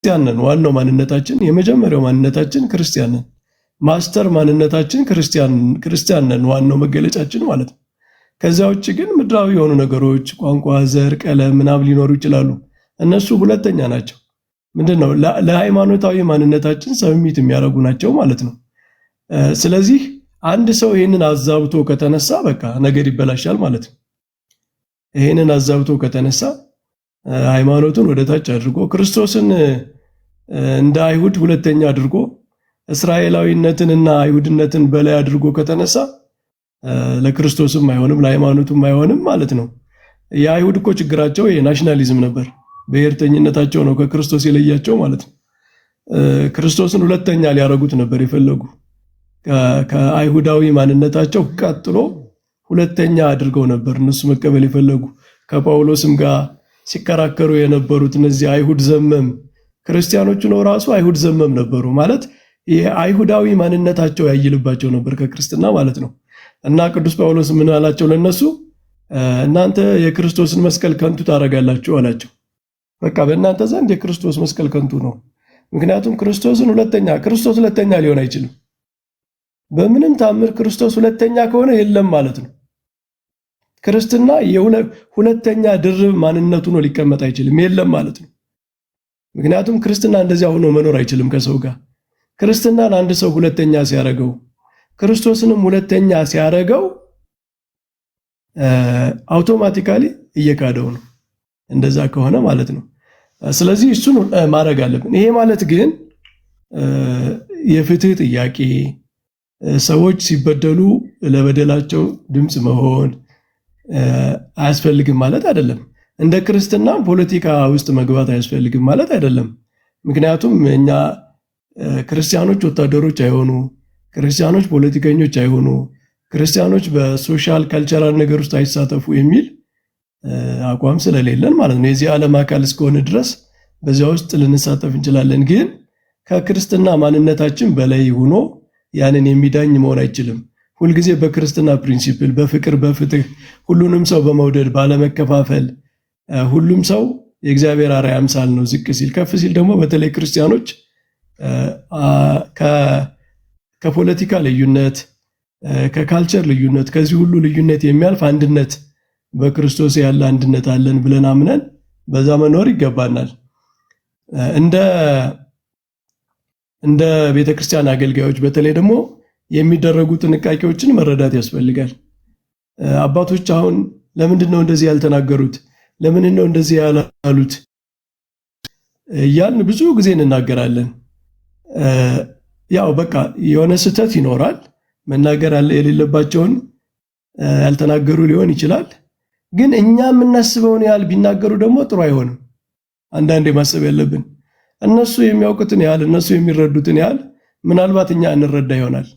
ክርስቲያን ነን። ዋናው ማንነታችን የመጀመሪያው ማንነታችን ክርስቲያን ነን። ማስተር ማንነታችን ክርስቲያን ነን። ዋናው መገለጫችን ማለት ነው። ከዚያ ውጭ ግን ምድራዊ የሆኑ ነገሮች ቋንቋ፣ ዘር፣ ቀለም ምናምን ሊኖሩ ይችላሉ። እነሱ ሁለተኛ ናቸው። ምንድነው ለሃይማኖታዊ ማንነታችን ሰብሚት የሚያደርጉ ናቸው ማለት ነው። ስለዚህ አንድ ሰው ይህንን አዛብቶ ከተነሳ በቃ ነገር ይበላሻል ማለት ነው። ይህንን አዛብቶ ከተነሳ ሃይማኖቱን ወደታች አድርጎ ክርስቶስን እንደ አይሁድ ሁለተኛ አድርጎ እስራኤላዊነትንና አይሁድነትን በላይ አድርጎ ከተነሳ ለክርስቶስም አይሆንም ለሃይማኖቱም አይሆንም ማለት ነው። የአይሁድ እኮ ችግራቸው የናሽናሊዝም ነበር። ብሔርተኝነታቸው ነው ከክርስቶስ የለያቸው ማለት ነው። ክርስቶስን ሁለተኛ ሊያረጉት ነበር የፈለጉ። ከአይሁዳዊ ማንነታቸው ቀጥሎ ሁለተኛ አድርገው ነበር እነሱ መቀበል የፈለጉ። ከጳውሎስም ጋር ሲከራከሩ የነበሩት እነዚህ አይሁድ ዘመም ክርስቲያኖቹ ነው ራሱ አይሁድ ዘመም ነበሩ ማለት የአይሁዳዊ ማንነታቸው ያይልባቸው ነበር ከክርስትና ማለት ነው። እና ቅዱስ ጳውሎስ ምን አላቸው ለነሱ? እናንተ የክርስቶስን መስቀል ከንቱ ታረጋላችሁ አላቸው። በቃ በእናንተ ዘንድ የክርስቶስ መስቀል ከንቱ ነው። ምክንያቱም ክርስቶስ ሁለተኛ ሊሆን አይችልም። በምንም ታምር ክርስቶስ ሁለተኛ ከሆነ የለም ማለት ነው። ክርስትና ሁለተኛ ድርብ ማንነቱ ነው ሊቀመጥ አይችልም፣ የለም ማለት ነው። ምክንያቱም ክርስትና እንደዚያ ሆኖ መኖር አይችልም ከሰው ጋር። ክርስትናን አንድ ሰው ሁለተኛ ሲያረገው ክርስቶስንም ሁለተኛ ሲያረገው አውቶማቲካሊ እየካደው ነው፣ እንደዛ ከሆነ ማለት ነው። ስለዚህ እሱን ማድረግ አለብን። ይሄ ማለት ግን የፍትህ ጥያቄ ሰዎች ሲበደሉ ለበደላቸው ድምፅ መሆን አያስፈልግም ማለት አይደለም። እንደ ክርስትናም ፖለቲካ ውስጥ መግባት አያስፈልግም ማለት አይደለም። ምክንያቱም እኛ ክርስቲያኖች ወታደሮች አይሆኑ፣ ክርስቲያኖች ፖለቲከኞች አይሆኑ፣ ክርስቲያኖች በሶሻል ካልቸራል ነገር ውስጥ አይሳተፉ የሚል አቋም ስለሌለን ማለት ነው። የዚህ ዓለም አካል እስከሆነ ድረስ በዚያ ውስጥ ልንሳተፍ እንችላለን። ግን ከክርስትና ማንነታችን በላይ ሆኖ ያንን የሚዳኝ መሆን አይችልም። ሁልጊዜ በክርስትና ፕሪንሲፕል፣ በፍቅር፣ በፍትህ ሁሉንም ሰው በመውደድ ባለመከፋፈል፣ ሁሉም ሰው የእግዚአብሔር አርአያ አምሳል ነው። ዝቅ ሲል ከፍ ሲል ደግሞ በተለይ ክርስቲያኖች ከፖለቲካ ልዩነት፣ ከካልቸር ልዩነት፣ ከዚህ ሁሉ ልዩነት የሚያልፍ አንድነት በክርስቶስ ያለ አንድነት አለን ብለን አምነን በዛ መኖር ይገባናል። እንደ ቤተክርስቲያን አገልጋዮች በተለይ ደግሞ የሚደረጉ ጥንቃቄዎችን መረዳት ያስፈልጋል። አባቶች አሁን ለምንድን ነው እንደዚህ ያልተናገሩት? ለምንድን ነው እንደዚህ ያላሉት? እያልን ብዙ ጊዜ እንናገራለን። ያው በቃ የሆነ ስህተት ይኖራል። መናገር የሌለባቸውን ያልተናገሩ ሊሆን ይችላል። ግን እኛ የምናስበውን ያህል ቢናገሩ ደግሞ ጥሩ አይሆንም። አንዳንዴ ማሰብ ያለብን እነሱ የሚያውቁትን ያህል እነሱ የሚረዱትን ያህል ምናልባት እኛ እንረዳ ይሆናል።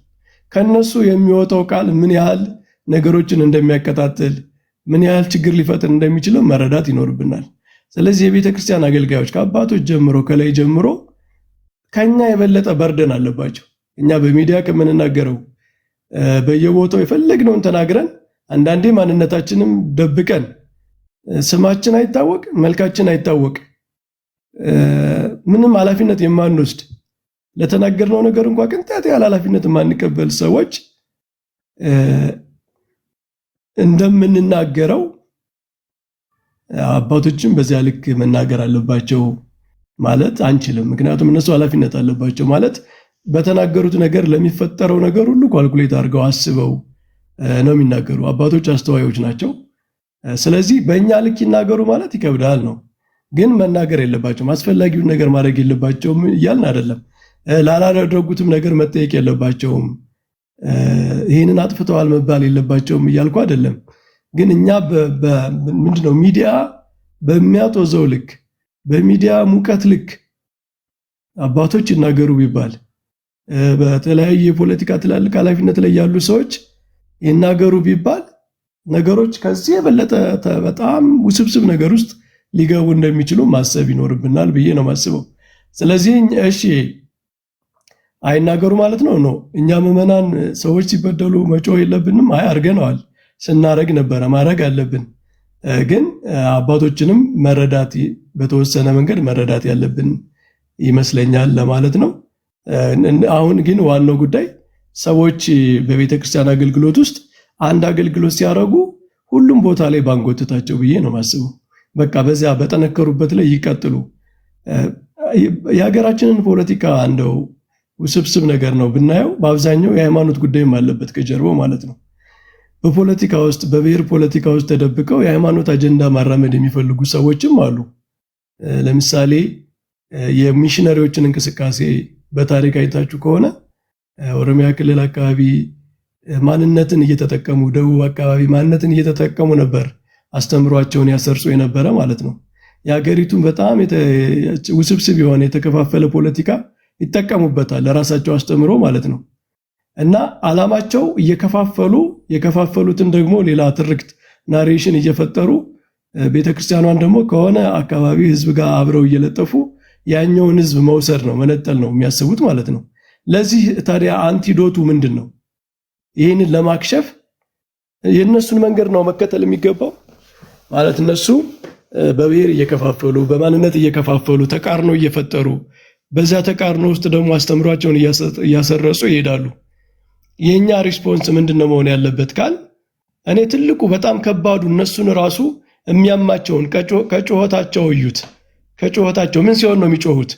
ከነሱ የሚወጣው ቃል ምን ያህል ነገሮችን እንደሚያቀጣጥል ምን ያህል ችግር ሊፈጥር እንደሚችል መረዳት ይኖርብናል። ስለዚህ የቤተ ክርስቲያን አገልጋዮች ከአባቶች ጀምሮ ከላይ ጀምሮ ከኛ የበለጠ በርደን አለባቸው። እኛ በሚዲያ ከምንናገረው በየቦታው የፈለግነውን ተናግረን አንዳንዴ ማንነታችንም ደብቀን ስማችን አይታወቅ መልካችን አይታወቅ ምንም ኃላፊነት የማንወስድ ለተናገርነው ነገር እንኳን ቅንጣት ያህል ኃላፊነት የማንቀበል ሰዎች እንደምንናገረው አባቶችም በዚያ ልክ መናገር አለባቸው ማለት አንችልም። ምክንያቱም እነሱ ኃላፊነት አለባቸው ማለት በተናገሩት ነገር ለሚፈጠረው ነገር ሁሉ ኳልኩሌት አድርገው አስበው ነው የሚናገሩ። አባቶች አስተዋዮች ናቸው። ስለዚህ በእኛ ልክ ይናገሩ ማለት ይከብዳል ነው። ግን መናገር የለባቸውም አስፈላጊውን ነገር ማድረግ የለባቸውም እያልን አይደለም። ላላደረጉትም ነገር መጠየቅ የለባቸውም፣ ይህንን አጥፍተዋል መባል የለባቸውም እያልኩ አይደለም። ግን እኛ ምንድነው ሚዲያ በሚያጦዘው ልክ በሚዲያ ሙቀት ልክ አባቶች ይናገሩ ቢባል በተለያዩ የፖለቲካ ትላልቅ ኃላፊነት ላይ ያሉ ሰዎች ይናገሩ ቢባል ነገሮች ከዚህ የበለጠ በጣም ውስብስብ ነገር ውስጥ ሊገቡ እንደሚችሉ ማሰብ ይኖርብናል ብዬ ነው ማስበው። ስለዚህ እሺ አይናገሩ ማለት ነው። እኛ ምዕመናን ሰዎች ሲበደሉ መጮህ የለብንም? አርገነዋል፣ ስናረግ ነበረ፣ ማድረግ አለብን። ግን አባቶችንም መረዳት በተወሰነ መንገድ መረዳት ያለብን ይመስለኛል ለማለት ነው። አሁን ግን ዋናው ጉዳይ ሰዎች በቤተ ክርስቲያን አገልግሎት ውስጥ አንድ አገልግሎት ሲያደርጉ ሁሉም ቦታ ላይ ባንጎትታቸው ብዬ ነው ማስበው። በቃ በዚያ በጠነከሩበት ላይ ይቀጥሉ። የሀገራችንን ፖለቲካ እንደው ውስብስብ ነገር ነው ብናየው፣ በአብዛኛው የሃይማኖት ጉዳይም አለበት ከጀርባው ማለት ነው። በፖለቲካ ውስጥ በብሔር ፖለቲካ ውስጥ ተደብቀው የሃይማኖት አጀንዳ ማራመድ የሚፈልጉ ሰዎችም አሉ። ለምሳሌ የሚሽነሪዎችን እንቅስቃሴ በታሪክ አይታችሁ ከሆነ ኦሮሚያ ክልል አካባቢ ማንነትን እየተጠቀሙ፣ ደቡብ አካባቢ ማንነትን እየተጠቀሙ ነበር አስተምሯቸውን ያሰርጹ የነበረ ማለት ነው። የሀገሪቱን በጣም ውስብስብ የሆነ የተከፋፈለ ፖለቲካ ይጠቀሙበታል ለራሳቸው አስተምሮ ማለት ነው። እና ዓላማቸው እየከፋፈሉ የከፋፈሉትን ደግሞ ሌላ ትርክት ናሬሽን እየፈጠሩ ቤተክርስቲያኗን ደግሞ ከሆነ አካባቢ ህዝብ ጋር አብረው እየለጠፉ ያኛውን ህዝብ መውሰድ ነው መነጠል ነው የሚያስቡት ማለት ነው። ለዚህ ታዲያ አንቲዶቱ ምንድን ነው? ይህንን ለማክሸፍ የእነሱን መንገድ ነው መከተል የሚገባው ማለት እነሱ በብሔር እየከፋፈሉ በማንነት እየከፋፈሉ ተቃርኖ እየፈጠሩ በዛ ተቃርኖ ውስጥ ደግሞ አስተምሯቸውን እያሰረጹ ይሄዳሉ። የኛ ሪስፖንስ ምንድነው መሆን ያለበት ካል እኔ ትልቁ በጣም ከባዱ እነሱን ራሱ የሚያማቸውን ከጮኸታቸው እዩት። ከጮኸታቸው ምን ሲሆን ነው የሚጮሁት?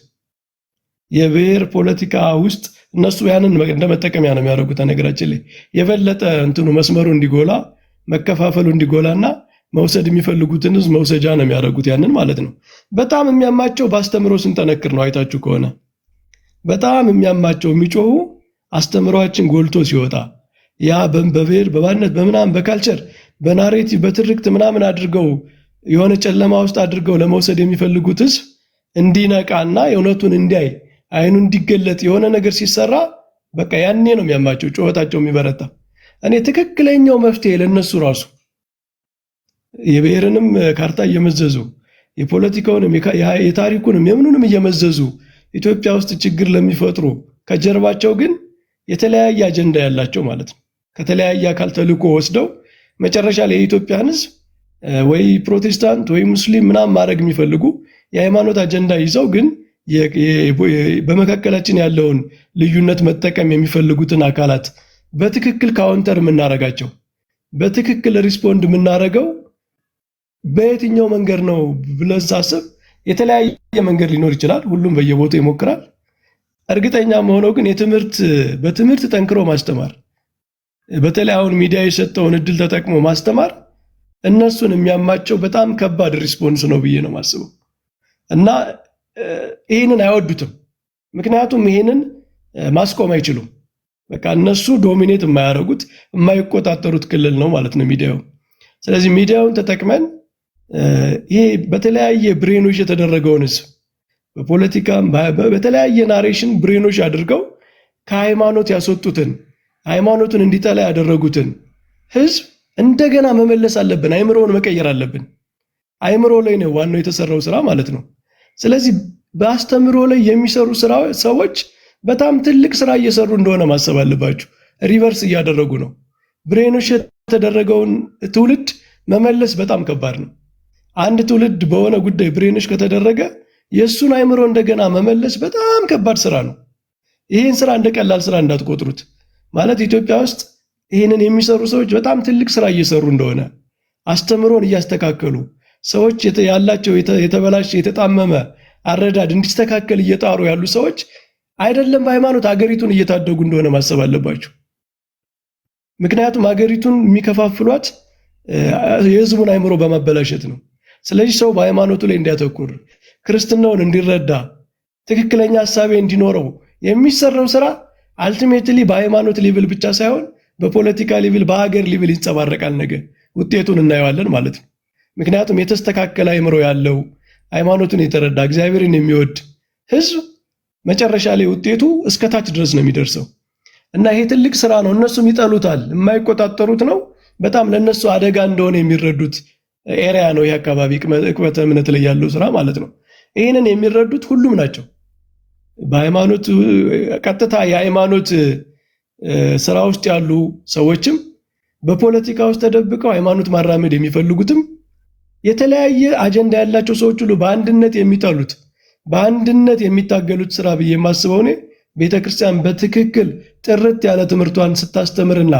የብሔር ፖለቲካ ውስጥ እነሱ ያንን እንደመጠቀሚያ ነው የሚያደርጉት። ነገራችን ላይ የበለጠ እንትኑ መስመሩ እንዲጎላ መከፋፈሉ እንዲጎላና መውሰድ የሚፈልጉትን ህዝብ መውሰጃ ነው የሚያደርጉት ያንን ማለት ነው። በጣም የሚያማቸው በአስተምሮ ስንጠነክር ነው። አይታችሁ ከሆነ በጣም የሚያማቸው የሚጮሁ አስተምሯችን ጎልቶ ሲወጣ ያ በብሔር በማንነት በምናምን በካልቸር በናሬቲቭ በትርክት ምናምን አድርገው የሆነ ጨለማ ውስጥ አድርገው ለመውሰድ የሚፈልጉት ህዝብ እንዲነቃና የእውነቱን እንዲያይ አይኑ እንዲገለጥ የሆነ ነገር ሲሰራ በቃ ያኔ ነው የሚያማቸው ጩኸታቸው የሚበረታ። እኔ ትክክለኛው መፍትሄ ለነሱ ራሱ የብሔርንም ካርታ እየመዘዙ የፖለቲካውንም የታሪኩንም የምኑንም እየመዘዙ ኢትዮጵያ ውስጥ ችግር ለሚፈጥሩ ከጀርባቸው ግን የተለያየ አጀንዳ ያላቸው ማለት ነው። ከተለያየ አካል ተልኮ ወስደው መጨረሻ ላይ የኢትዮጵያን ህዝብ ወይ ፕሮቴስታንት ወይ ሙስሊም ምናምን ማድረግ የሚፈልጉ የሃይማኖት አጀንዳ ይዘው ግን በመካከላችን ያለውን ልዩነት መጠቀም የሚፈልጉትን አካላት በትክክል ካውንተር የምናረጋቸው በትክክል ሪስፖንድ የምናረገው በየትኛው መንገድ ነው ብለን ሳስብ የተለያየ መንገድ ሊኖር ይችላል። ሁሉም በየቦታው ይሞክራል። እርግጠኛ መሆነው ግን በትምህርት ጠንክሮ ማስተማር፣ በተለይ አሁን ሚዲያ የሰጠውን እድል ተጠቅሞ ማስተማር እነሱን የሚያማቸው በጣም ከባድ ሪስፖንስ ነው ብዬ ነው ማስበው። እና ይህንን አይወዱትም። ምክንያቱም ይህንን ማስቆም አይችሉም። በቃ እነሱ ዶሚኔት የማያደርጉት የማይቆጣጠሩት ክልል ነው ማለት ነው ሚዲያው። ስለዚህ ሚዲያውን ተጠቅመን ይሄ በተለያየ ብሬኖች የተደረገውን ህዝብ በፖለቲካም በተለያየ ናሬሽን ብሬኖች አድርገው ከሃይማኖት ያስወጡትን ሃይማኖቱን እንዲጠላ ያደረጉትን ህዝብ እንደገና መመለስ አለብን። አይምሮውን መቀየር አለብን። አይምሮ ላይ ነው ዋናው የተሰራው ስራ ማለት ነው። ስለዚህ በአስተምሮ ላይ የሚሰሩ ሰዎች በጣም ትልቅ ስራ እየሰሩ እንደሆነ ማሰብ አለባችሁ። ሪቨርስ እያደረጉ ነው። ብሬኖች የተደረገውን ትውልድ መመለስ በጣም ከባድ ነው። አንድ ትውልድ በሆነ ጉዳይ ብሬኖች ከተደረገ የሱን አይምሮ እንደገና መመለስ በጣም ከባድ ስራ ነው። ይህን ስራ እንደቀላል ስራ እንዳትቆጥሩት። ማለት ኢትዮጵያ ውስጥ ይህንን የሚሰሩ ሰዎች በጣም ትልቅ ስራ እየሰሩ እንደሆነ አስተምሮን እያስተካከሉ ሰዎች ያላቸው የተበላሸ የተጣመመ አረዳድ እንዲስተካከል እየጣሩ ያሉ ሰዎች አይደለም በሃይማኖት አገሪቱን እየታደጉ እንደሆነ ማሰብ አለባቸው። ምክንያቱም አገሪቱን የሚከፋፍሏት የህዝቡን አይምሮ በማበላሸት ነው። ስለዚህ ሰው በሃይማኖቱ ላይ እንዲያተኩር ክርስትናውን እንዲረዳ ትክክለኛ ሐሳቤ እንዲኖረው የሚሰራው ስራ አልቲሜትሊ በሃይማኖት ሌቭል ብቻ ሳይሆን በፖለቲካ ሌቭል በሀገር ሌቭል ይንጸባረቃል። ነገር ውጤቱን እናየዋለን ማለት ነው። ምክንያቱም የተስተካከለ አይምሮ ያለው ሃይማኖቱን የተረዳ እግዚአብሔርን የሚወድ ህዝብ መጨረሻ ላይ ውጤቱ እስከታች ድረስ ነው የሚደርሰው እና ይሄ ትልቅ ስራ ነው። እነሱም ይጠሉታል፣ የማይቆጣጠሩት ነው። በጣም ለነሱ አደጋ እንደሆነ የሚረዱት ኤሪያ ነው ይሄ አካባቢ ዕቅበተ እምነት ላይ ያለው ስራ ማለት ነው። ይህንን የሚረዱት ሁሉም ናቸው። በሃይማኖት ቀጥታ የሃይማኖት ስራ ውስጥ ያሉ ሰዎችም በፖለቲካ ውስጥ ተደብቀው ሃይማኖት ማራመድ የሚፈልጉትም የተለያየ አጀንዳ ያላቸው ሰዎች ሁሉ በአንድነት የሚጠሉት በአንድነት የሚታገሉት ስራ ብዬ የማስበው እኔ ቤተክርስቲያን በትክክል ጥርት ያለ ትምህርቷን ስታስተምርና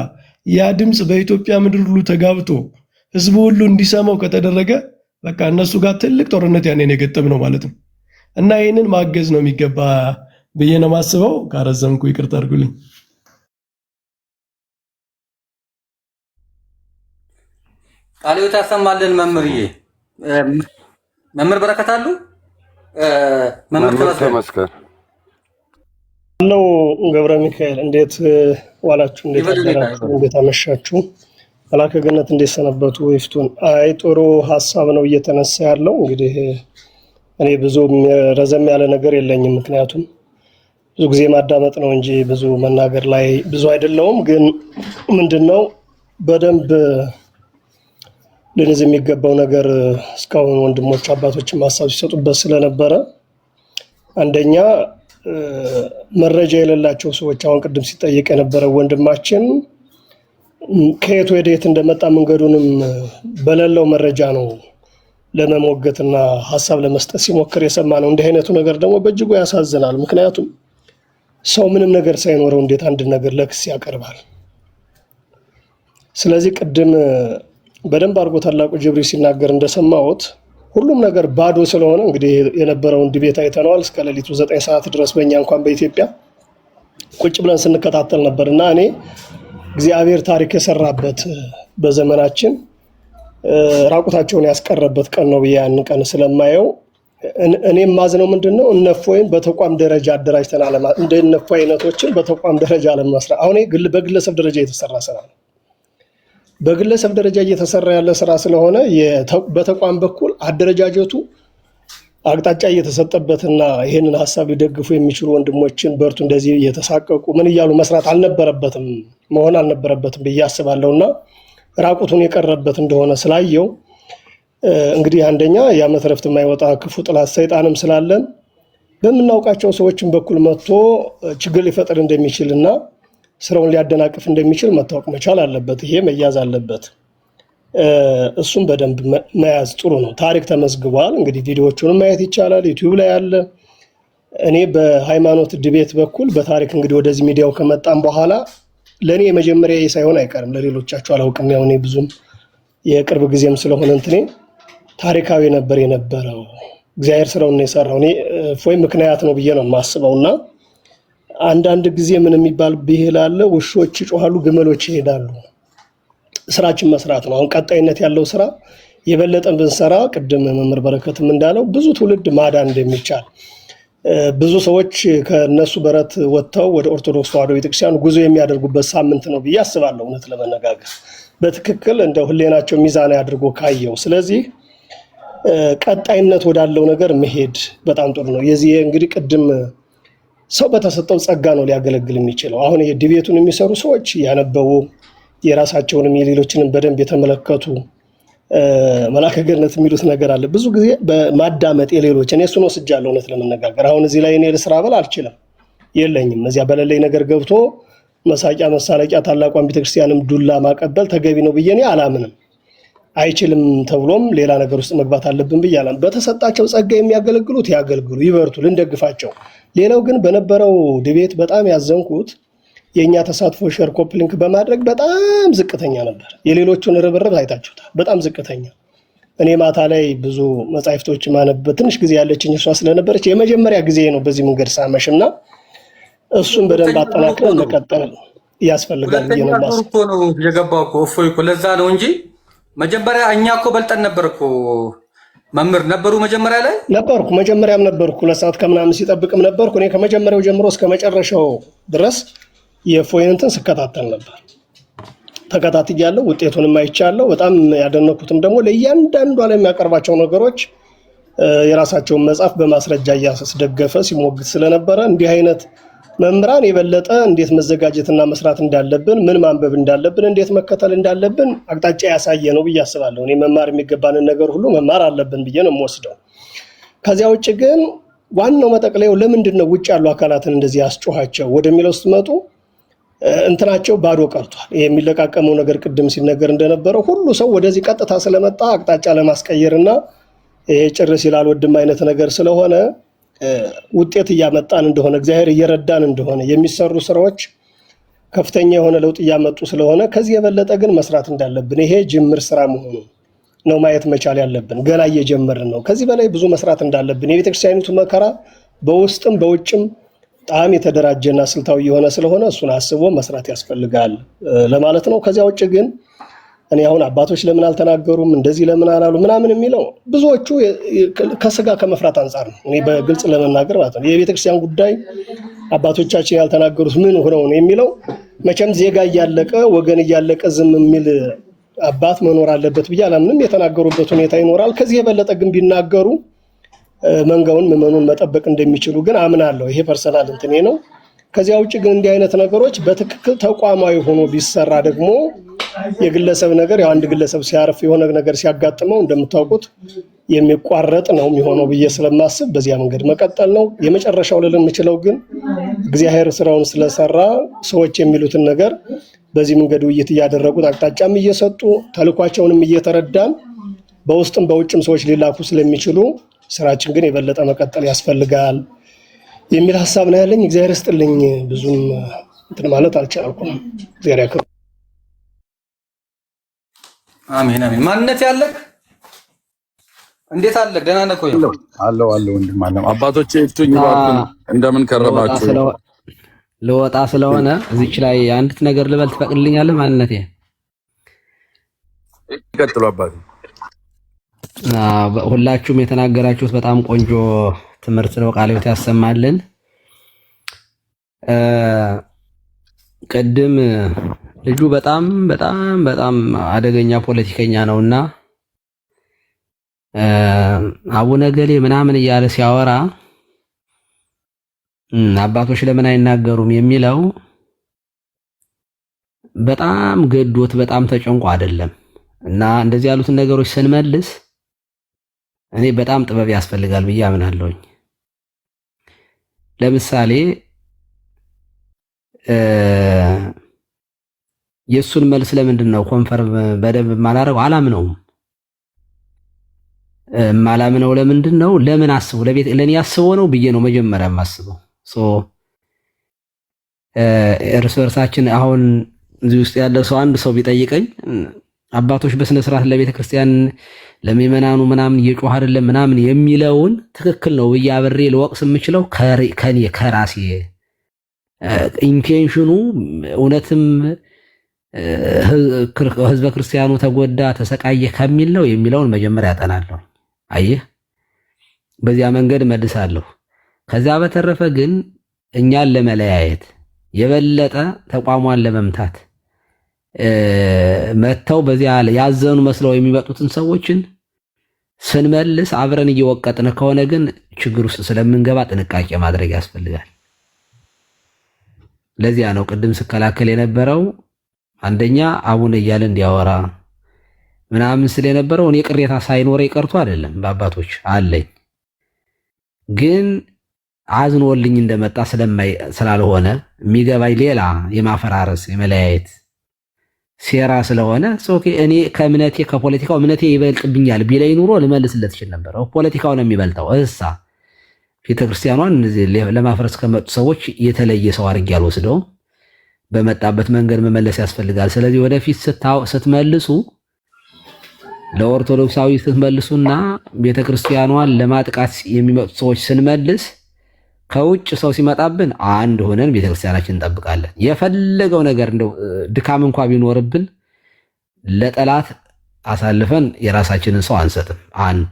ያ ድምፅ በኢትዮጵያ ምድር ሁሉ ተጋብቶ ህዝቡ ሁሉ እንዲሰማው ከተደረገ በቃ እነሱ ጋር ትልቅ ጦርነት ያኔን የገጠም ነው ማለት ነው። እና ይህንን ማገዝ ነው የሚገባ ብዬ ነው የማስበው። ካረዘምኩ ይቅርታ አድርጉልኝ። ቃልዮት ያሰማልን መምህርዬ። መምህር በረከት አሉ። መምህር ተመስገን ነው። ገብረ ሚካኤል እንዴት ዋላችሁ? እንዴት አደራችሁ? እንዴት አመሻችሁ? መላከ ገነት እንዴት ሰነበቱ? ይፍቱን። አይ ጥሩ ሀሳብ ነው እየተነሳ ያለው። እንግዲህ እኔ ብዙ ረዘም ያለ ነገር የለኝም፣ ምክንያቱም ብዙ ጊዜ ማዳመጥ ነው እንጂ ብዙ መናገር ላይ ብዙ አይደለውም። ግን ምንድነው በደንብ ልንይዝ የሚገባው ነገር እስካሁን ወንድሞች አባቶችን ሀሳብ ሲሰጡበት ስለነበረ አንደኛ መረጃ የሌላቸው ሰዎች አሁን ቅድም ሲጠይቅ የነበረው ወንድማችን ከየት ወደ የት እንደመጣ መንገዱንም በሌለው መረጃ ነው ለመሞገትና ሀሳብ ለመስጠት ሲሞክር የሰማ ነው። እንዲህ አይነቱ ነገር ደግሞ በእጅጉ ያሳዝናል። ምክንያቱም ሰው ምንም ነገር ሳይኖረው እንዴት አንድ ነገር ለክስ ያቀርባል? ስለዚህ ቅድም በደንብ አድርጎ ታላቁ ጅብሪል ሲናገር እንደሰማሁት ሁሉም ነገር ባዶ ስለሆነ እንግዲህ የነበረውን ዲቤት አይተነዋል። እስከ ሌሊቱ 9 ሰዓት ድረስ በእኛ እንኳን በኢትዮጵያ ቁጭ ብለን ስንከታተል ነበርና እኔ እግዚአብሔር ታሪክ የሰራበት በዘመናችን ራቁታቸውን ያስቀረበት ቀን ነው ብዬ ያን ቀን ስለማየው እኔም ማዝነው ምንድነው እነፎይን በተቋም ደረጃ አደራጅተን እንደ እነፎይ አይነቶችን በተቋም ደረጃ ለመስራት አሁን በግለሰብ ደረጃ የተሰራ ስራ ነው። በግለሰብ ደረጃ እየተሰራ ያለ ስራ ስለሆነ በተቋም በኩል አደረጃጀቱ አቅጣጫ እየተሰጠበትና ይሄንን ሐሳብ ሊደግፉ የሚችሉ ወንድሞችን በርቱ እንደዚህ እየተሳቀቁ ምን እያሉ መስራት መሆን አልነበረበትም ብዬ አስባለሁና ራቁቱን የቀረበት እንደሆነ ስላየው እንግዲህ አንደኛ የዓመት ረፍት የማይወጣ ክፉ ጥላት ሰይጣንም ስላለን በምናውቃቸው ሰዎችን በኩል መጥቶ ችግር ሊፈጥር እንደሚችልና ስራውን ሊያደናቅፍ እንደሚችል መታወቅ መቻል አለበት። ይሄ መያዝ አለበት። እሱም በደንብ መያዝ ጥሩ ነው። ታሪክ ተመዝግቧል። እንግዲህ ቪዲዮዎቹንም ማየት ይቻላል፣ ዩቲዩብ ላይ አለ። እኔ በሃይማኖት ዲቤት በኩል በታሪክ እንግዲህ ወደዚህ ሚዲያው ከመጣም በኋላ ለኔ የመጀመሪያ ሳይሆን አይቀርም፣ ለሌሎቻችሁ አላውቅም። ያው እኔ ብዙም የቅርብ ጊዜም ስለሆነ እንትኔ ታሪካዊ ነበር የነበረው። እግዚአብሔር ስራውን ነው የሰራው። እኔ ፎይ ምክንያት ነው ብዬ ነው የማስበውና አንዳንድ ጊዜ ምን የሚባል ብሂል አለ፣ ውሾች ይጮሃሉ ግመሎች ይሄዳሉ። ስራችን መስራት ነው። አሁን ቀጣይነት ያለው ስራ የበለጠን ብንሰራ ቅድም መምህር በረከትም እንዳለው ብዙ ትውልድ ማዳን እንደሚቻል ብዙ ሰዎች ከነሱ በረት ወጥተው ወደ ኦርቶዶክስ ተዋሕዶ ቤተክርስቲያን ጉዞ የሚያደርጉበት ሳምንት ነው ብዬ አስባለሁ። እውነት ለመነጋገር በትክክል እንደው ህሌናቸው ሚዛን አድርጎ ካየው፣ ስለዚህ ቀጣይነት ወዳለው ነገር መሄድ በጣም ጥሩ ነው። የዚህ እንግዲህ ቅድም ሰው በተሰጠው ጸጋ ነው ሊያገለግል የሚችለው። አሁን የዲቤቱን የሚሰሩ ሰዎች ያነበቡ የራሳቸውንም የሌሎችንም በደንብ የተመለከቱ መላከ ገነት የሚሉት ነገር አለ። ብዙ ጊዜ በማዳመጥ የሌሎች እኔ እሱን ወስጃለሁ። እውነት ለመነጋገር አሁን እዚህ ላይ እኔ ልስራ ብል አልችልም፣ የለኝም። እዚያ በሌለኝ ነገር ገብቶ መሳቂያ መሳለቂያ ታላቋን ቤተክርስቲያንም ዱላ ማቀበል ተገቢ ነው ብዬ እኔ አላምንም። አይችልም ተብሎም ሌላ ነገር ውስጥ መግባት አለብን ብዬ አላምንም። በተሰጣቸው ጸጋ የሚያገለግሉት ያገልግሉ፣ ይበርቱ፣ ልንደግፋቸው። ሌላው ግን በነበረው ዲቤት በጣም ያዘንኩት የኛ ተሳትፎ ሼር ኮፕሊንክ በማድረግ በጣም ዝቅተኛ ነበር። የሌሎቹን ርብርብ አይታችሁታል፣ በጣም ዝቅተኛ። እኔ ማታ ላይ ብዙ መጻሕፍቶች ማነብበት ትንሽ ጊዜ ያለችኝ እሷ ስለነበረች የመጀመሪያ ጊዜ ነው በዚህ መንገድ ሳመሽና እሱን በደንብ አጠናክረን መቀጠል ያስፈልጋል ብዬ ነው የማስበው። ነው የገባው እኮ እፎይ እኮ ለዛ ነው እንጂ መጀመሪያ እኛ እኮ በልጠን ነበር እኮ። መምህር ነበሩ መጀመሪያ ላይ ነበርኩ፣ መጀመሪያም ነበርኩ። ለሰዓት ከምናምን ሲጠብቅም ነበርኩ። እኔ ከመጀመሪያው ጀምሮ እስከ መጨረሻው ድረስ የፎይንትን ስከታተል ነበር። ተከታትያለሁ፣ ውጤቱንም አይቻለሁ። በጣም ያደነኩትም ደግሞ ለእያንዳንዱ ላይ የሚያቀርባቸው ነገሮች የራሳቸውን መጽሐፍ በማስረጃ እያስደገፈ ሲሞግት ስለነበረ እንዲህ አይነት መምህራን የበለጠ እንዴት መዘጋጀትና መስራት እንዳለብን፣ ምን ማንበብ እንዳለብን፣ እንዴት መከተል እንዳለብን አቅጣጫ ያሳየ ነው ብዬ አስባለሁ። እኔ መማር የሚገባንን ነገር ሁሉ መማር አለብን ብዬ ነው የምወስደው። ከዚያ ውጭ ግን ዋናው መጠቅለያው ለምንድን ነው ውጭ ያሉ አካላትን እንደዚህ ያስጮኋቸው ወደሚለው ስትመጡ እንትናቸው ባዶ ቀርቷል። የሚለቃቀመው ነገር ቅድም ሲነገር እንደነበረው ሁሉ ሰው ወደዚህ ቀጥታ ስለመጣ አቅጣጫ ለማስቀየርና ጭር ሲል አልወድም አይነት ነገር ስለሆነ ውጤት እያመጣን እንደሆነ እግዚአብሔር እየረዳን እንደሆነ የሚሰሩ ስራዎች ከፍተኛ የሆነ ለውጥ እያመጡ ስለሆነ ከዚህ የበለጠ ግን መስራት እንዳለብን ይሄ ጅምር ስራ መሆኑ ነው ማየት መቻል ያለብን። ገና እየጀመርን ነው። ከዚህ በላይ ብዙ መስራት እንዳለብን የቤተክርስቲያኒቱ መከራ በውስጥም በውጭም በጣም የተደራጀና ስልታዊ የሆነ ስለሆነ እሱን አስቦ መስራት ያስፈልጋል ለማለት ነው። ከዚያ ውጭ ግን እኔ አሁን አባቶች ለምን አልተናገሩም እንደዚህ ለምን አላሉ ምናምን የሚለው ብዙዎቹ ከስጋ ከመፍራት አንፃር ነው። እኔ በግልጽ ለመናገር ማለት ነው የቤተክርስቲያን ጉዳይ አባቶቻችን ያልተናገሩት ምን ሆነው ነው የሚለው መቼም ዜጋ እያለቀ ወገን እያለቀ ዝም የሚል አባት መኖር አለበት ብዬ አላምንም። የተናገሩበት ሁኔታ ይኖራል። ከዚህ የበለጠ ግን ቢናገሩ መንጋውን ምዕመኑን መጠበቅ እንደሚችሉ ግን አምናለሁ። ይሄ ፐርሰናል እንትኔ ነው። ከዚያ ውጭ ግን እንዲህ አይነት ነገሮች በትክክል ተቋማዊ ሆኖ ቢሰራ ደግሞ የግለሰብ ነገር ያው አንድ ግለሰብ ሲያርፍ የሆነ ነገር ሲያጋጥመው እንደምታውቁት የሚቋረጥ ነው የሚሆነው ብዬ ስለማስብ በዚያ መንገድ መቀጠል ነው። የመጨረሻው ልል የምችለው ግን እግዚአብሔር ስራውን ስለሰራ ሰዎች የሚሉትን ነገር በዚህ መንገድ ውይይት እያደረጉት አቅጣጫም እየሰጡ ተልኳቸውንም እየተረዳን በውስጥም በውጭም ሰዎች ሊላኩ ስለሚችሉ ስራችን ግን የበለጠ መቀጠል ያስፈልጋል የሚል ሐሳብ ነው ያለኝ። እግዚአብሔር ይስጥልኝ። ብዙም እንትን ማለት አልቻልኩም። እግዚአብሔር ያክብር። አሜን አሜን። ማንነት ያለህ እንዴት አለ? ደህና ነህ? ቆይ አለው ወንድም አለም አባቶቼ እቱኝ ባኩን እንደምን ከረማችሁ? ለወጣ ስለሆነ እዚች ላይ አንዲት ነገር ልበል ትፈቅድልኛለህ? ማንነቴ ይቀጥሉ አባቴ። ሁላችሁም የተናገራችሁት በጣም ቆንጆ ትምህርት ነው። ቃለ ሕይወት ያሰማልን። ቅድም ልጁ በጣም በጣም በጣም አደገኛ ፖለቲከኛ ነውና አቡነ ገሌ ምናምን እያለ ሲያወራ አባቶች ለምን አይናገሩም የሚለው በጣም ገዶት በጣም ተጨንቆ አይደለም። እና እንደዚህ ያሉትን ነገሮች ስንመልስ እኔ በጣም ጥበብ ያስፈልጋል ብዬ አምናለሁኝ። ለምሳሌ የሱን መልስ ለምንድን ነው ኮንፈርም በደንብ ማላረው? አላምነው ለምንድን ነው? ለምን አስቡ ለኔ ያስበው ነው ብዬ ነው መጀመሪያ የማስበው። እርስ በርሳችን አሁን እዚህ ውስጥ ያለ ሰው አንድ ሰው ቢጠይቀኝ አባቶች በስነ ስርዓት ለቤተ ክርስቲያን ለሚመናኑ ምናምን እየጮህ አይደለም ምናምን የሚለውን ትክክል ነው ብዬ አብሬ ልወቅስ የምችለው ከኔ ከራሴ ኢንቴንሽኑ እውነትም ህዝበ ክርስቲያኑ ተጎዳ ተሰቃየ ከሚል ነው የሚለውን መጀመሪያ ያጠናለሁ። አየህ፣ በዚያ መንገድ መልሳለሁ። ከዛ በተረፈ ግን እኛን ለመለያየት የበለጠ ተቋሟን ለመምታት መተው በዚያ ያዘኑ መስለው የሚመጡትን ሰዎችን ስንመልስ አብረን እየወቀጥን ከሆነ ግን ችግር ውስጥ ስለምንገባ ጥንቃቄ ማድረግ ያስፈልጋል። ለዚያ ነው ቅድም ስከላከል የነበረው አንደኛ አቡነ እያለ እንዲያወራ ምናምን ስለነበረው እኔ ቅሬታ ሳይኖረኝ ቀርቶ አይደለም፣ በአባቶች አለኝ። ግን አዝኖልኝ እንደመጣ ስላልሆነ የሚገባኝ ሌላ የማፈራረስ የመለያየት ሴራ ስለሆነ ኦኬ፣ እኔ ከእምነቴ ከፖለቲካው እምነቴ ይበልጥብኛል ቢለኝ ኑሮ ልመልስለት ይችል ነበር። ፖለቲካው ነው የሚበልጠው። ቤተክርስቲያኗን ለማፍረስ ከመጡ ሰዎች የተለየ ሰው አድርጌ አልወስደውም። በመጣበት መንገድ መመለስ ያስፈልጋል። ስለዚህ ወደፊት ስትመልሱ ለኦርቶዶክሳዊ ስትመልሱና ቤተክርስቲያኗን ለማጥቃት የሚመጡ ሰዎች ስንመልስ ከውጭ ሰው ሲመጣብን አንድ ሆነን ቤተክርስቲያናችን እንጠብቃለን። የፈለገው ነገር እንደው ድካም እንኳን ቢኖርብን ለጠላት አሳልፈን የራሳችንን ሰው አንሰጥም። አንድ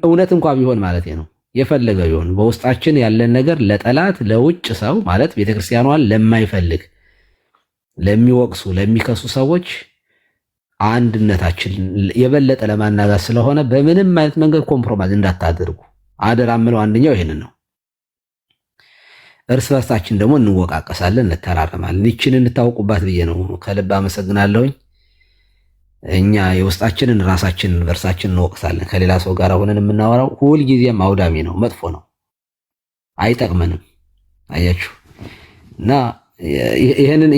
እውነት እንኳን ቢሆን ማለት ነው የፈለገው ይሁን በውስጣችን ያለን ነገር ለጠላት ለውጭ ሰው ማለት ቤተክርስቲያኗን ለማይፈልግ ለሚወቅሱ ለሚከሱ ሰዎች አንድነታችን የበለጠ ለማናጋት ስለሆነ በምንም አይነት መንገድ ኮምፕሮማይዝ እንዳታደርጉ አደራ የምለው አንደኛው ይሄንን ነው። እርስ በርሳችን ደግሞ እንወቃቀሳለን፣ እንተራረማለን። ይችን እንታውቁባት ብዬ ነው። ከልብ አመሰግናለሁኝ። እኛ የውስጣችንን ራሳችንን በርሳችን እንወቅሳለን። ከሌላ ሰው ጋር ሆነን የምናወራው ሁልጊዜም አውዳሚ ነው፣ መጥፎ ነው፣ አይጠቅመንም። አያችሁ እና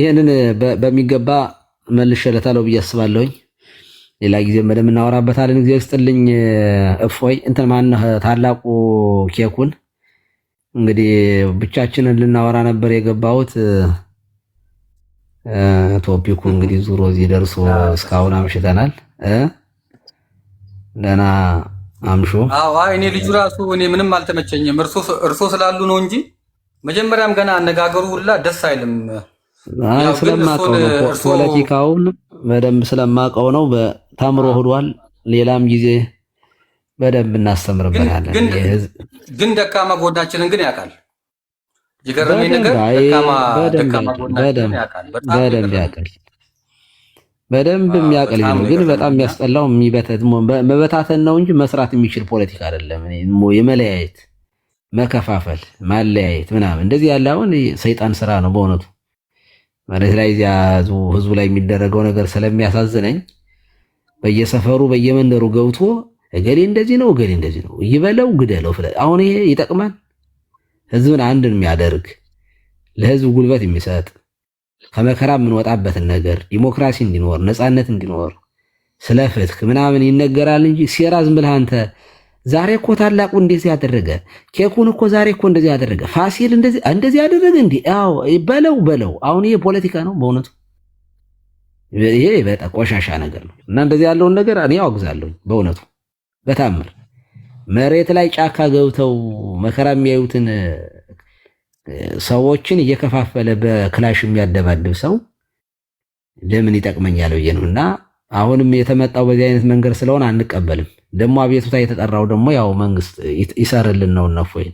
ይሄንን በሚገባ መልሼለታለሁ ብዬ አስባለሁኝ። ሌላ ጊዜ በደንብ እናወራበታለን። ጊዜ ስጥልኝ እፎይ እንትን ማነህ ታላቁ ኬኩን እንግዲህ ብቻችንን ልናወራ ነበር የገባሁት። ቶፒኩ እንግዲህ ዙሮ እዚህ ደርሶ እስካሁን አምሽተናል። ደህና አምሾ። አዎ እኔ ልጁ ራሱ እኔ ምንም አልተመቸኝም። እርሶ ስላሉ ነው እንጂ መጀመሪያም ገና አነጋገሩ ሁላ ደስ አይልም። ስለማቀው ነው ፖለቲካውን በደንብ ስለማቀው ነው። ተምሮ ሆዷል። ሌላም ጊዜ በደንብ እናስተምርበታለን። ግን ደካማ ጎናችንን ግን ያውቃል። የገረመኝ ነገር ደካማ ጎናችንን ያውቃል። በደንብ ያውቃል። በደንብ የሚያውቅል ነው። ግን በጣም የሚያስጠላው መበታተን ነው እንጂ መስራት የሚችል ፖለቲካ አይደለም። የመለያየት መከፋፈል፣ ማለያየት ምናምን እንደዚህ ያለ አሁን ሰይጣን ስራ ነው በእውነቱ። መሬት ላይ እዚያ ህዝቡ ላይ የሚደረገው ነገር ስለሚያሳዝነኝ በየሰፈሩ በየመንደሩ ገብቶ እገሌ እንደዚህ ነው እገሌ እንደዚህ ነው ይበለው ግደለው። አሁን ይሄ ይጠቅማል? ህዝብን አንድን የሚያደርግ ለህዝብ ጉልበት የሚሰጥ ከመከራ የምንወጣበትን ነገር ዲሞክራሲ እንዲኖር ነፃነት እንዲኖር ስለ ፍትህ ምናምን ይነገራል እንጂ ሴራ ዝም ብለህ አንተ ዛሬ እኮ ታላቁ እንደዚህ ያደረገ ኬኩን እኮ ዛሬ እኮ እንደዚህ ያደረገ ፋሲል እንደዚህ ያደረገ እንዴ? አዎ በለው። አሁን ይሄ ፖለቲካ ነው በእውነቱ። ይሄ በጣም ቆሻሻ ነገር ነው እና እንደዚህ ያለውን ነገር እኔ አወግዛለሁ በእውነቱ። በታምር መሬት ላይ ጫካ ገብተው መከራ የሚያዩትን ሰዎችን እየከፋፈለ በክላሽ የሚያደባድብ ሰው ለምን ይጠቅመኛል ብዬ ነው። እና አሁንም የተመጣው በዚህ አይነት መንገድ ስለሆነ አንቀበልም። ደግሞ አቤቱታ የተጠራው ደግሞ ያው መንግስት ይሰርልን ነው። እነፎይን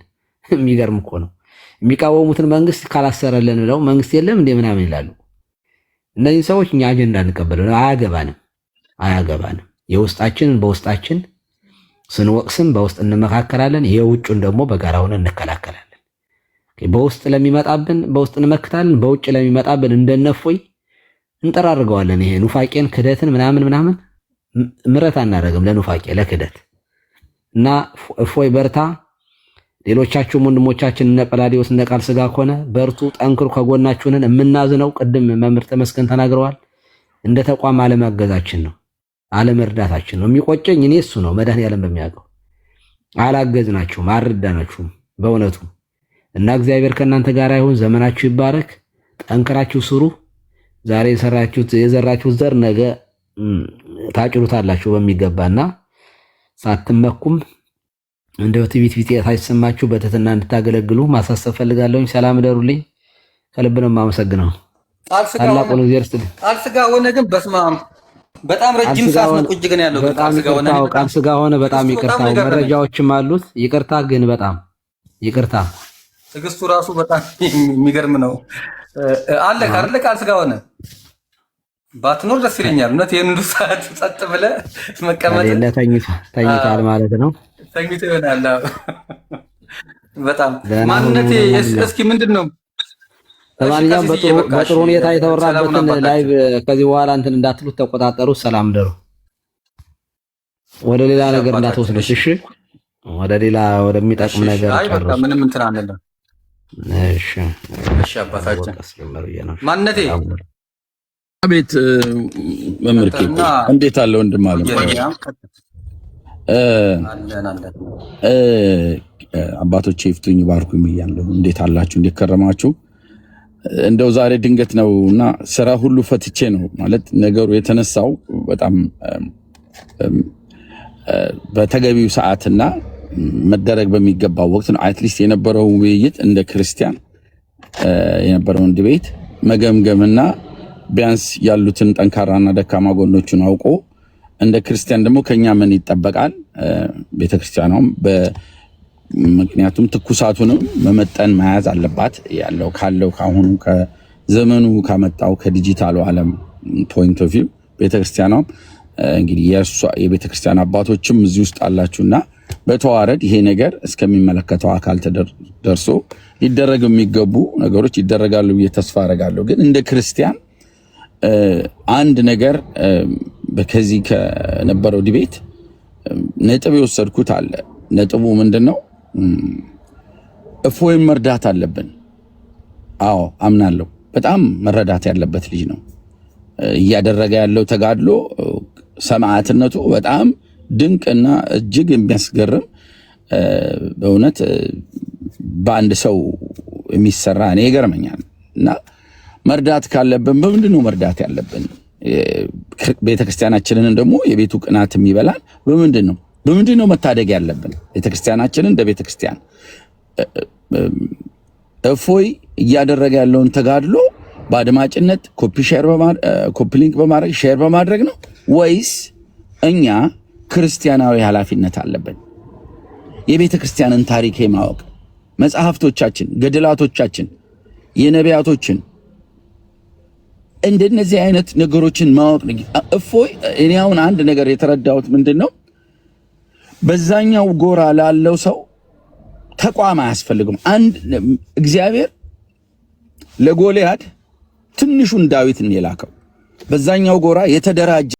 የሚገርም እኮ ነው። የሚቃወሙትን መንግስት ካላሰረልን ብለው መንግስት የለም እንደ ምናምን ይላሉ። እነዚህ ሰዎች እኛ አጀንዳ አንቀበልም። አያገባንም። የውስጣችንን በውስጣችን ስንወቅስም በውስጥ እንመካከራለን። የውጩን ደግሞ በጋራ ሆነን እንከላከላለን። በውስጥ ለሚመጣብን በውስጥ እንመክታለን። በውጭ ለሚመጣብን እንደነፎይ እንጠራርገዋለን። ይሄ ኑፋቄን ክደትን ምናምን ምረት አናደርግም ለኑፋቄ ለክደት እና እፎይ በርታ። ሌሎቻችሁም ወንድሞቻችን እነ ጳላዲዮስ እነ ቃል ስጋ ከሆነ በርቱ፣ ጠንክሩ፣ ከጎናችሁ ነን። የምናዝነው ቅድም መምህር ተመስገን ተናግረዋል፣ እንደ ተቋም አለማገዛችን ነው አለመርዳታችን ነው። የሚቆጨኝ እኔ እሱ ነው። መድኃኒዓለም በሚያውቀው አላገዝናችሁም፣ አልረዳናችሁም በእውነቱ እና እግዚአብሔር ከእናንተ ጋር ይሁን። ዘመናችሁ ይባረክ። ጠንክራችሁ ስሩ። ዛሬ የዘራችሁት ዘር ነገ ታጭሩታላችሁ በሚገባና ሳትመኩም እንደው ትቢት ሳይሰማችሁ በትህትና እንድታገለግሉ ማሳሰብ ፈልጋለሁ። ሰላም እደሩልኝ። ከልብ ነው የማመሰግነው። ታላቁን እግዚአብሔር ይስጥልኝ። ቃል ስጋ ሆነ ግን በስመ አብ በጣም ረጅም ሰዓት ነው ቁጭ ግን ያለው ቃል ስጋ ሆነ። በጣም ይቅርታ፣ መረጃዎችም አሉት። ይቅርታ ግን በጣም ይቅርታ። ትዕግስቱ ራሱ በጣም የሚገርም ነው። አለ ካለ ቃል ስጋ ሆነ ባትኖር ደስ ይለኛል። እውነት ይሄን ሁሉ ሰዓት ጸጥ ብለህ መቀመጥ ተኝቷል ማለት ነው። ተኝቶ ይሆናል። በጣም ማንነቴ እስኪ ምንድን ነው? ለማንኛውም በጥሩ ሁኔታ የተወራበትን ላይቭ ከዚህ በኋላ እንትን እንዳትሉት ተቆጣጠሩ። ሰላም ደሩ። ወደ ሌላ ነገር እንዳትወስዱት እሺ። ወደ ሌላ ወደሚጠቅም ነገር ጨርሱ። ምንም እንትን አንልም። እሺ አባታችን ማንነቴ አቤት መምህር እንዴት አለ ወንድም አለ አባቶቼ ይፍቱኝ ባርኩኝ ብያለሁ። እንዴት አላችሁ? እንዴት ከረማችሁ? እንደው ዛሬ ድንገት ነውና ስራ ሁሉ ፈትቼ ነው ማለት ነገሩ የተነሳው በጣም በተገቢው ሰዓትና መደረግ በሚገባው ወቅት ነው። አትሊስት የነበረው ውይይት እንደ ክርስቲያን የነበረው ዲቤት መገምገምና ቢያንስ ያሉትን ጠንካራና ደካማ ጎኖችን አውቆ እንደ ክርስቲያን ደግሞ ከኛ ምን ይጠበቃል ቤተክርስቲያኗም ምክንያቱም ትኩሳቱንም መመጠን መያዝ አለባት ያለው ካለው ካሁኑ ከዘመኑ ካመጣው ከዲጂታሉ ዓለም ፖይንት ኦፍ ቪው ቤተክርስቲያኗም እንግዲህ የቤተክርስቲያን አባቶችም እዚህ ውስጥ አላችሁና በተዋረድ ይሄ ነገር እስከሚመለከተው አካል ተደርሶ ሊደረግ የሚገቡ ነገሮች ይደረጋሉ ብዬ ተስፋ አደርጋለሁ። ግን እንደ ክርስቲያን አንድ ነገር በከዚህ ከነበረው ዲቤት ነጥብ የወሰድኩት አለ። ነጥቡ ምንድነው? እፎይን መርዳት አለብን። አዎ አምናለሁ። በጣም መረዳት ያለበት ልጅ ነው። እያደረገ ያለው ተጋድሎ ሰማዕትነቱ በጣም ድንቅና እጅግ የሚያስገርም በእውነት በአንድ ሰው የሚሰራ እኔ ይገርመኛል። እና መርዳት ካለብን በምንድን ነው መርዳት ያለብን? ቤተክርስቲያናችንን ደግሞ የቤቱ ቅናት የሚበላል በምንድን ነው መታደግ ያለብን? ቤተክርስቲያናችንን እንደ ቤተክርስቲያን እፎይ እያደረገ ያለውን ተጋድሎ በአድማጭነት ኮፒ ሊንክ በማድረግ ሼር በማድረግ ነው ወይስ እኛ ክርስቲያናዊ ኃላፊነት አለብን? የቤተ ክርስቲያንን ታሪክ ማወቅ፣ መጽሐፍቶቻችን፣ ገድላቶቻችን፣ የነቢያቶችን እንደነዚህ አይነት ነገሮችን ማወቅ። እፎይ እኔ አሁን አንድ ነገር የተረዳሁት ምንድነው፣ በዛኛው ጎራ ላለው ሰው ተቋም አያስፈልግም። አንድ እግዚአብሔር ለጎልያድ ትንሹን ዳዊትን የላከው በዛኛው ጎራ የተደራጀ